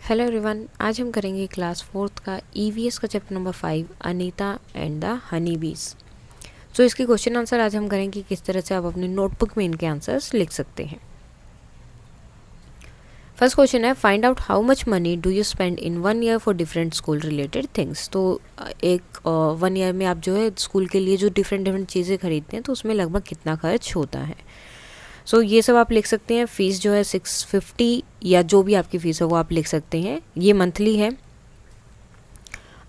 Hello everyone, आज हम करेंगे क्लास फोर्थ का ईवीएस का chapter number 5 Anita and the honey bees. सो इसके क्वेश्चन आंसर आज हम करेंगे किस तरह से आप अपनी नोटबुक में इनके आंसर्स लिख सकते हैं। फर्स्ट क्वेश्चन है, find out how much money do you spend in 1 year for different school related things. तो एक 1 ईयर में आप जो है स्कूल के लिए जो डिफरेंट चीज़ें खरीदते हैं तो उसमें लगभग कितना खर्च होता है। सो ये सब आप लिख सकते हैं। फ़ीस जो है 650 या जो भी आपकी फ़ीस है वो आप लिख सकते हैं। ये मंथली है।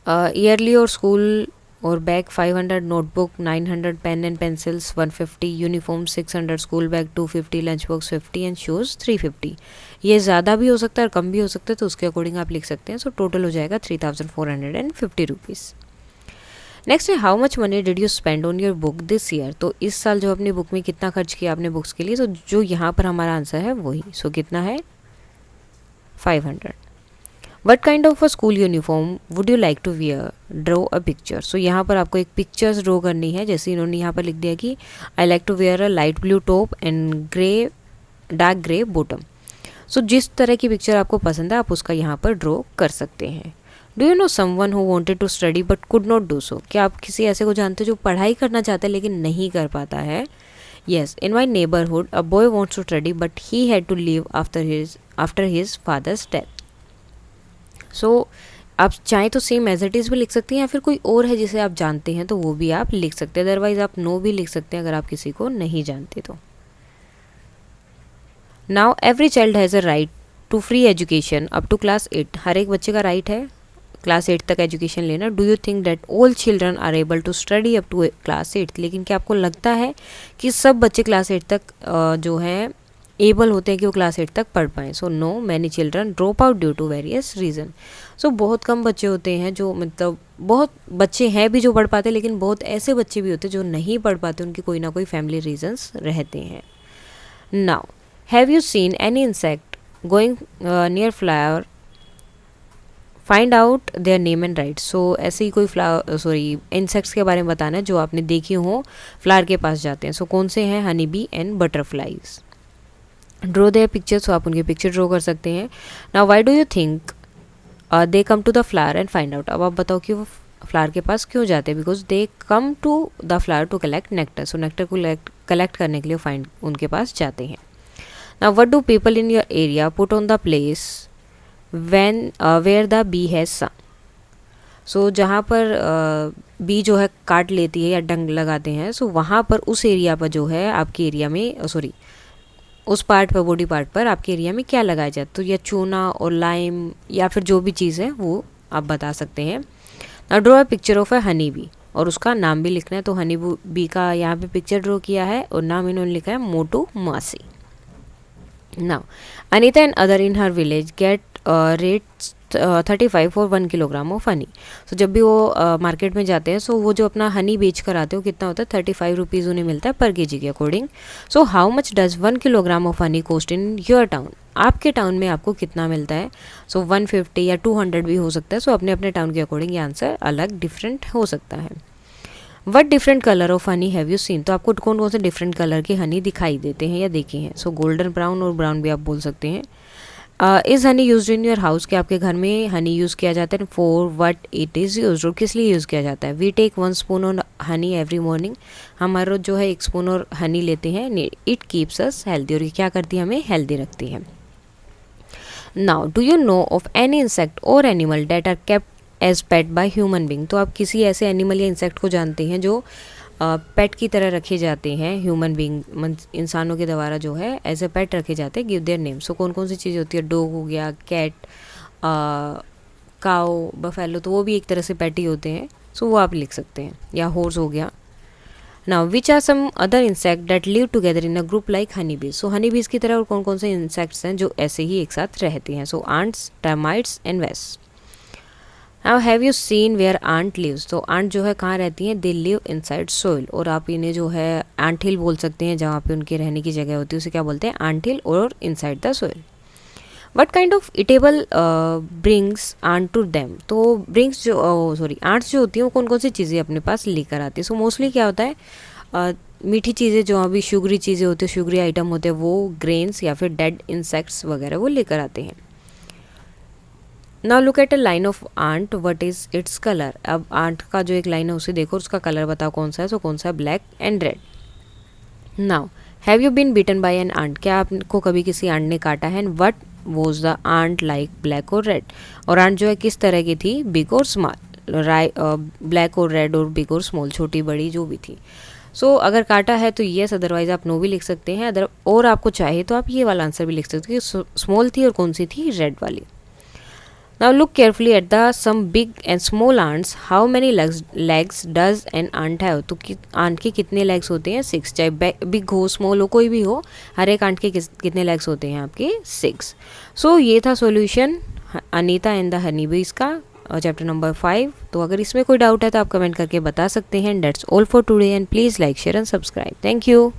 ईयरली और स्कूल और bag 500, notebook 900, pen and pencils 150, uniform 600, school bag 250, lunch box 50 and shoes 350। ये ज़्यादा भी हो सकता है और कम भी हो सकता है, तो उसके अकॉर्डिंग आप लिख सकते हैं। सो टोटल हो जाएगा 3450 रुपीज़। नेक्स्ट है, how much money did you spend on your book this year. तो इस साल जो अपनी बुक में कितना खर्च किया आपने बुक्स के लिए। तो जो यहाँ पर हमारा आंसर है वही। सो कितना है 500। What kind of a school uniform would you like to wear, draw a picture. So यहाँ पर आपको एक पिक्चर्स ड्रॉ करनी है। जैसे इन्होंने यहाँ पर लिख दिया कि I like to wear a light blue top and dark grey bottom. So जिस तरह की पिक्चर आपको पसंद है आप उसका यहाँ पर ड्रॉ कर सकते हैं। Do you know someone who wanted to study but could not do so. क्या आप किसी ऐसे को जानते हो जो पढ़ाई करना चाहता है लेकिन नहीं कर पाता है। Yes, in my neighbourhood a boy wants to study but he had to leave after his father's death. So आप चाहें तो सेम एज इट इज़ भी लिख सकते हैं या फिर कोई और है जिसे आप जानते हैं तो वो भी आप लिख सकते हैं। अदरवाइज आप नो भी लिख सकते हैं अगर आप किसी को नहीं जानते तो। Now every child has a right to free education up to class 8। हर एक बच्चे का राइट है क्लास 8 तक एजुकेशन लेना। Do you think that all children are able to study up to class 8। लेकिन क्या आपको लगता है कि सब बच्चे क्लास 8 तक जो है एबल होते हैं कि वो क्लास 8 तक पढ़ पाएँ। So no, many children drop out due to various reason. So बहुत कम बच्चे होते हैं जो, मतलब बहुत बच्चे हैं भी जो पढ़ पाते हैं, लेकिन बहुत ऐसे बच्चे भी होते हैं जो नहीं पढ़ पाते, उनकी कोई ना कोई फैमिली रीजंस रहते हैं। Now have you seen any insect going near flower, find out their name and write. So ऐसे ही कोई इंसेक्ट्स के बारे में बताना है जो आपने देखी हो फ्लावर के पास जाते हैं। सो कौन से हैं, honey bee and butterflies. Draw their picture, so आप उनके पिक्चर ड्रॉ कर सकते हैं। Now why do you think they come to the flower and find out. अब आप बताओ कि वो फ्लावर के पास क्यों जाते हैं। Because they come to the flower to collect nectar. So nectar को कलेक्ट करने के लिए उनके पास जाते हैं। Now what do people in your area put on the place when where the bee has some. So जहाँ पर बी जो है काट लेती है या डंक लगाते हैं, सो वहाँ पर उस एरिया पर जो है आपके एरिया में उस पार्ट पर, बॉडी पार्ट पर आपके एरिया में क्या लगाया जाए। तो या चूना और लाइम या फिर जो भी चीज़ है वो आप बता सकते हैं। Now draw a picture of a honey bee, और उसका नाम भी लिखना है। तो हनी बी का यहाँ पे पिक्चर ड्रॉ किया है और नाम इन्होंने लिखा है मोटू मासी। Now Anita and other in her village get rate 35 for 1 kilogram of honey. So जब भी वो मार्केट में जाते हैं, सो वो जो अपना हनी बेच कर आते हैं वो कितना होता है, 35 रुपीज़ उन्हें मिलता है पर केजी के according. So how much does 1 kilogram of Honey cost in your town. आपके टाउन में आपको कितना मिलता है। सो 150 या 200 भी हो सकता है। सो अपने अपने टाउन के अकॉर्डिंग ये आंसर अलग डिफरेंट हो सकता है। What different colour of honey have you scene. तो आपको कौन कौन से डिफरेंट कलर के हनी दिखाई देते हैं या देखे हैं। सो गोल्डन ब्राउन और ब्राउन भी आप बोल सकते हैं। Is honey use in your house. कि आपके घर में हनी यूज़ किया जाता है। For what it is use, और किस लिए यूज़ किया जाता है। We take 1 spoon on honey every morning. हम हर रोज़ जो है 1 स्पून और हनी लेते हैं। इट कीप्स अस हेल्दी, और ये क्या करती है, हमें हेल्दी रखती है। Now do you know of any insect और animal that are kept as pet by human being. तो आप किसी ऐसे एनिमल या इंसेक्ट को जानते हैं जो पेट की तरह रखे जाते हैं, ह्यूमन बींग इंसानों के द्वारा जो है एज ए पेट रखे जाते हैं। Give their name. सो कौन कौन सी चीज़ें होती है। डॉग हो गया, कैट, काऊ, बफेलो, तो वो भी एक तरह से पेट ही होते हैं। सो वो आप लिख सकते हैं। या हॉर्स हो गया। Now which are some other insect that live together in a group like honey bees. So Honey बीज की तरह और कौन कौन से इंसेक्ट्स हैं जो ऐसे ही एक साथ रहते हैं। So ants, termites and wasp. Now have you seen where ant lives. तो आंट जो है कहाँ रहती हैं, दे लिव इनसाइड सोइल। और आप इन्हें जो है आंट हिल बोल सकते हैं, जहाँ पे उनके रहने की जगह होती है उसे क्या बोलते हैं, आंट हिल, और inside the soil. What kind of eatable brings ant to them. तो ब्रिंग्स आंट्स जो होती हैं वो कौन कौन सी चीज़ें अपने पास लेकर आती है। सो मोस्टली क्या होता है, मीठी चीज़ें, जो अभी शुगरी चीज़ें होती है, शुगरी आइटम होते हैं, वो ग्रेन्स या फिर डेड इंसेक्ट्स वगैरह वो लेकर आते हैं। Now look at a line of ant, what is its colour. अब आंट का जो एक लाइन है उसे देखो, उसका कलर बताओ कौन सा है। सो कौन सा है? Black and red. Now have you been beaten by an ant, क्या आपको कभी किसी आंट ने काटा है? And what was the ant like, black और रेड। और आंट जो है किस तरह की थी? बिग और स्मॉल, ब्लैक और रेड और बिग और स्मॉल, छोटी बड़ी जो भी थी। सो अगर काटा है तो येस, अदरवाइज आप नो भी लिख सकते हैं। अदर और आपको चाहे तो आप ये वाला आंसर भी लिख सकते हैं कि स्मॉल थी और कौन सी थी? रेड वाली। Now look carefully at the some big and small ants. How many legs does an ant have? तो आंट के कितने लेग्स होते हैं? 6। चाहे बिग हो स्मॉल हो कोई भी हो, हर एक आंट के कितने लेग्स होते हैं आपके? 6। सो ये था solution Anita and the honey बीज का, चैप्टर नंबर 5। तो अगर इसमें कोई डाउट है तो आप कमेंट करके बता सकते हैं। That's all for today and please like share and subscribe. Thank you.